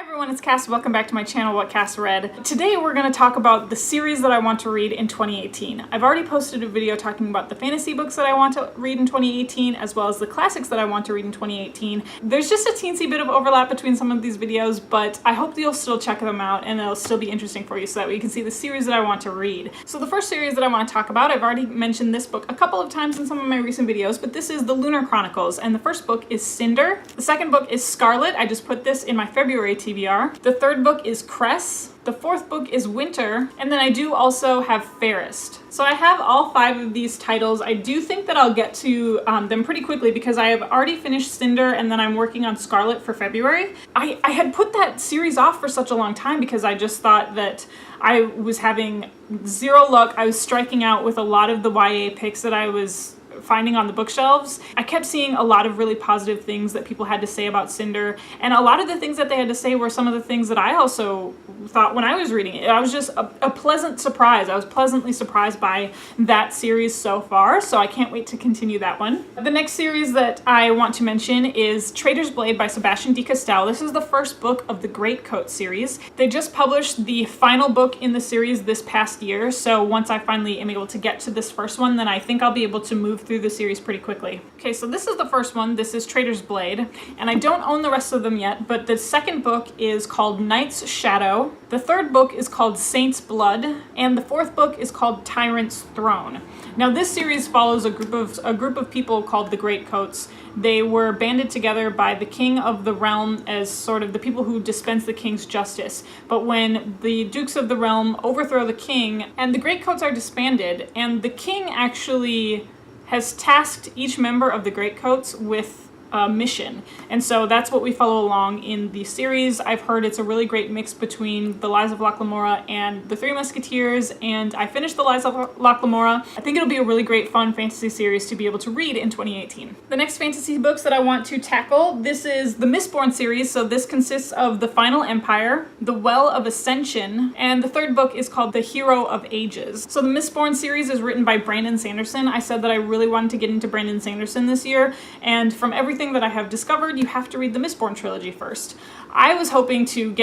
Everyone, it's Cass. Welcome back to my channel, What Cass Read. Today we're going to talk about the series that I want to read in 2018. I've already posted a video talking about the fantasy books that I want to read in 2018, as well as the classics that I want to read in 2018. There's just a teensy bit of overlap between some of these videos, but I hope that you'll still check them out and it'll still be interesting for you so that way you can see the series that I want to read. So the first series that I want to talk about, I've already mentioned this book a couple of times in some of my recent videos, but this is the Lunar Chronicles, and the first book is Cinder. The second book is Scarlet. I just put this in my February TBR. The third book is Cress. The fourth book is Winter, and then I do also have Fairest. So I have all 5 of these titles. I do think that I'll get to them pretty quickly because I have already finished Cinder and then I'm working on Scarlet for February. I had put that series off for such a long time because I just thought that I was having zero luck. I was striking out with a lot of the YA picks that I was finding on the bookshelves. I kept seeing a lot of really positive things that people had to say about Cinder, and a lot of the things that they had to say were some of the things that I also thought when I was reading it. I was just a pleasant surprise. I was pleasantly surprised by that series so far, so I can't wait to continue that one. The next series that I want to mention is Traitor's Blade by Sebastian de Castell. This is the first book of the Greatcoats series. They just published the final book in the series this past year, so once I finally am able to get to this first one, then I think I'll be able to move through the series pretty quickly. Okay, so this is the first one. This is Traitor's Blade, and I don't own the rest of them yet, but the second book is called Knight's Shadow. The third book is called Saint's Blood, and the fourth book is called Tyrant's Throne. Now this series follows a group of people called the Greatcoats. They were banded together by the king of the realm as sort of the people who dispense the king's justice. But when the dukes of the realm overthrow the king and the Greatcoats are disbanded, and the king actually has tasked each member of the Greatcoats with a mission. And so that's what we follow along in the series. I've heard it's a really great mix between The Lies of Locke Lamora and The Three Musketeers, and I finished The Lies of Locke Lamora. I think it'll be a really great, fun fantasy series to be able to read in 2018. The next fantasy books that I want to tackle, this is the Mistborn series. So this consists of The Final Empire, The Well of Ascension, and the third book is called The Hero of Ages. So the Mistborn series is written by Brandon Sanderson. I said that I really wanted to get into Brandon Sanderson this year, and from everything that I have discovered, you have to read the Mistborn trilogy first. I was hoping to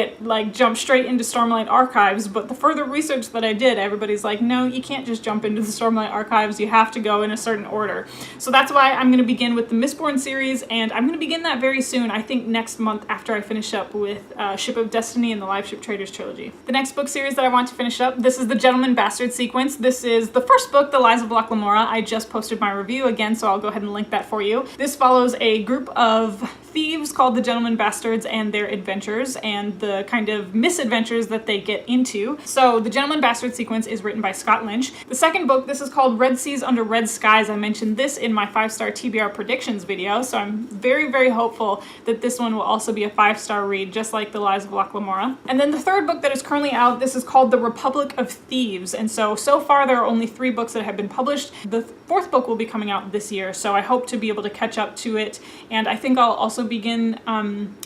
jump straight into Stormlight Archives, but the further research that I did, everybody's like, no, you can't just jump into the Stormlight Archives, you have to go in a certain order. So that's why I'm going to begin with the Mistborn series, and I'm going to begin that very soon, I think next month after I finish up with Ship of Destiny and the Live Ship Traders trilogy. The next book series that I want to finish up, this is the Gentleman Bastard sequence. This is the first book, The Lies of Locke Lamora. I just posted my review again, so I'll go ahead and link that for you. This follows a group of thieves called the Gentleman Bastards and their adventures and the kind of misadventures that they get into. So the Gentleman Bastard sequence is written by Scott Lynch. The second book, this is called Red Seas Under Red Skies. I mentioned this in my 5-star TBR predictions video, so I'm very, very hopeful that this one will also be a 5-star read, just like The Lies of Locke Lamora. And then the third book that is currently out, this is called The Republic of Thieves. And so far there are only 3 books that have been published. The fourth book will be coming out this year, so I hope to be able to catch up to it. And I think I'll also begin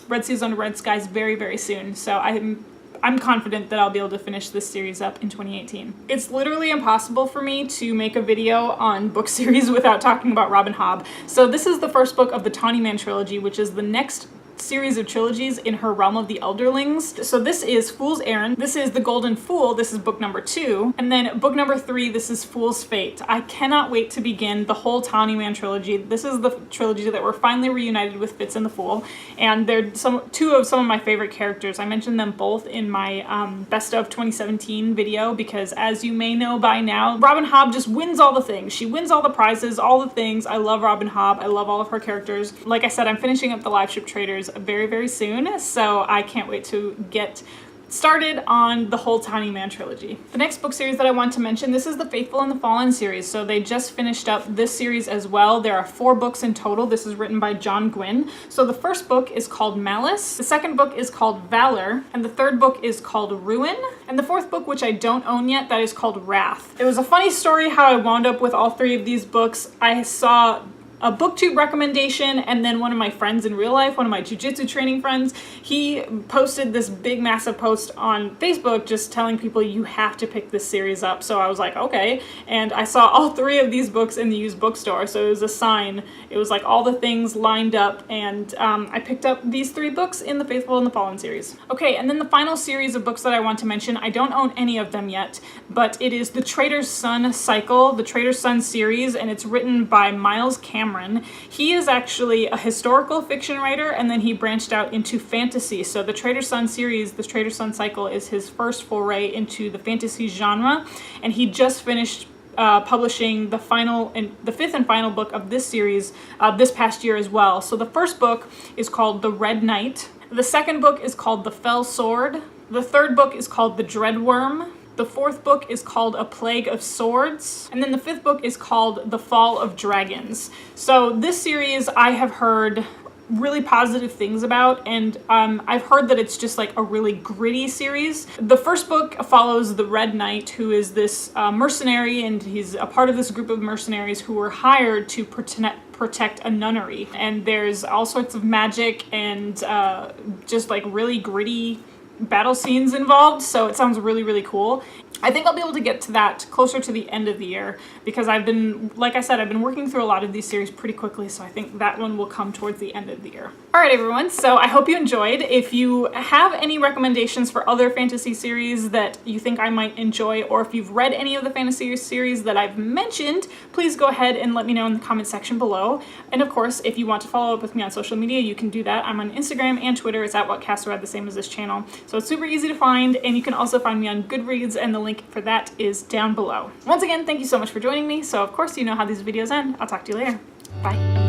Red Seas Under Red Skies very, very soon. So I'm confident that I'll be able to finish this series up in 2018. It's literally impossible for me to make a video on book series without talking about Robin Hobb. So this is the first book of the Tawny Man Trilogy, which is the next series of trilogies in her Realm of the Elderlings. So this is Fool's Errand, this is The Golden Fool, this is book number 2, and then book number 3, this is Fool's Fate. I cannot wait to begin the whole Tawny Man trilogy. This is the trilogy that we're finally reunited with Fitz and the Fool, and they're two of some of my favorite characters. I mentioned them both in my Best of 2017 video because, as you may know by now, Robin Hobb just wins all the things. She wins all the prizes, all the things. I love Robin Hobb. I love all of her characters. Like I said, I'm finishing up the Live Ship Traders very, very soon, so I can't wait to get started on the whole Tawny Man trilogy. The next book series that I want to mention, this is the Faithful and the Fallen series. So they just finished up this series as well. There are 4 books in total. This is written by John Gwynne. So the first book is called Malice, the second book is called Valor, and the third book is called Ruin, and the fourth book, which I don't own yet, that is called Wrath. It was a funny story how I wound up with all 3 of these books. I saw a booktube recommendation, and then one of my friends in real life, one of my jiu-jitsu training friends, he posted this big massive post on Facebook just telling people you have to pick this series up. So I was like, okay, and I saw all 3 of these books in the used bookstore, so it was a sign. It was like all the things lined up, and I picked up these 3 books in the Faithful and the Fallen series. Okay, and then the final series of books that I want to mention, I don't own any of them yet, but it is the Traitor Son cycle, the Traitor Son series, and it's written by Miles Cameron. He is actually a historical fiction writer, and then he branched out into fantasy. So the Traitor Son series, the Traitor Son cycle, is his first foray into the fantasy genre, and he just finished publishing the 5th and final book of this series this past year as well. So the first book is called The Red Knight. The second book is called The Fell Sword. The third book is called The Dreadworm. The fourth book is called A Plague of Swords. And then the 5th book is called The Fall of Dragons. So this series I have heard really positive things about, and I've heard that it's just like a really gritty series. The first book follows the Red Knight, who is this mercenary, and he's a part of this group of mercenaries who were hired to protect a nunnery. And there's all sorts of magic and just like really gritty battle scenes involved, so it sounds really, really cool. I think I'll be able to get to that closer to the end of the year because I've been, like I said, I've been working through a lot of these series pretty quickly, so I think that one will come towards the end of the year. All right, everyone, so I hope you enjoyed. If you have any recommendations for other fantasy series that you think I might enjoy, or if you've read any of the fantasy series that I've mentioned, please go ahead and let me know in the comment section below. And of course, if you want to follow up with me on social media, you can do that. I'm on Instagram and Twitter. It's @WhatCastRead, the same as this channel. So it's super easy to find, and you can also find me on Goodreads, and the link for that is down below. Once again, thank you so much for joining me. So of course, you know how these videos end. I'll talk to you later. Bye.